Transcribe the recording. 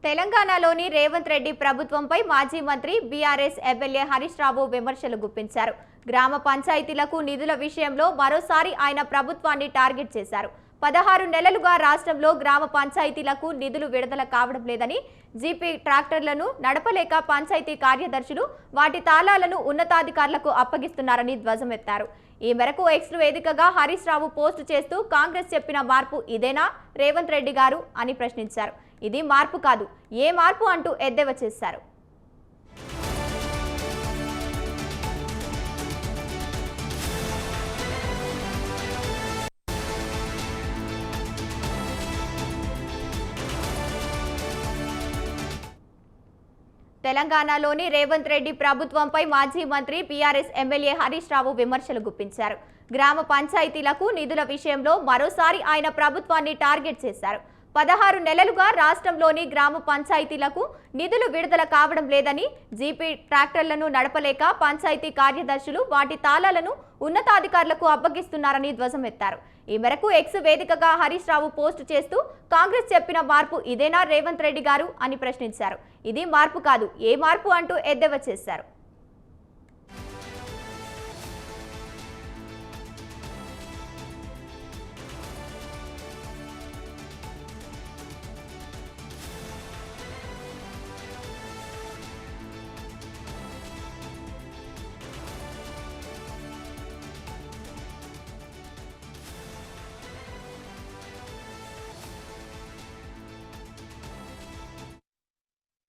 తెలంగాణలోని రేవంత్ రెడ్డి ప్రభుత్వంపై మాజీ మంత్రి బీఆర్ఎస్ ఎమ్మెల్యే హరీష్ రావు విమర్శలు గుప్పించారు. గ్రామ పంచాయతీలకు నిధుల విషయంలో మరోసారి ఆయన ప్రభుత్వాన్ని టార్గెట్ చేశారు. 16 నెలలుగా రాష్ట్రంలో గ్రామ పంచాయతీలకు నిధులు విడుదల కావడం లేదని, జీపీ ట్రాక్టర్లను నడపలేక పంచాయతీ కార్యదర్శులు వాటి తాళాలను ఉన్నతాధికారులకు అప్పగిస్తున్నారని ధ్వజమెత్తారు. ఈ మేరకు ఎక్స్ వేదికగా హరీష్ రావు పోస్టు చేస్తూ కాంగ్రెస్ చెప్పిన మార్పు ఇదేనా రేవంత్ రెడ్డి గారు అని ప్రశ్నించారు. ఇది మార్పు కాదు, ఏ మార్పు అంటూ ఎద్దేవా చేశారు. తెలంగాణలోని రేవంత్ రెడ్డి ప్రభుత్వంపై మాజీ మంత్రి బీఆర్ఎస్ ఎమ్మెల్యే హరీష్ రావు విమర్శలు గుప్పించారు. గ్రామ పంచాయతీలకు నిధుల విషయంలో మరోసారి ఆయన ప్రభుత్వాన్ని టార్గెట్ చేశారు. 16 నెలలుగా రాష్ట్రంలోని గ్రామ పంచాయతీలకు నిధులు విడుదల కావడం లేదని, జీపీ ట్రాక్టర్లను నడపలేక పంచాయతీ కార్యదర్శులు వాటి తాళాలను ఉన్నతాధికారులకు అప్పగిస్తున్నారని ధ్వజమెత్తారు. ఈ మేరకు ఎక్స్ వేదికగా హరీష్ రావు పోస్టు చేస్తూ కాంగ్రెస్ చెప్పిన మార్పు ఇదేనా రేవంత్ రెడ్డి గారు అని ప్రశ్నించారు. ఇది మార్పు కాదు, ఏ మార్పు అంటూ ఎద్దేవా చేశారు.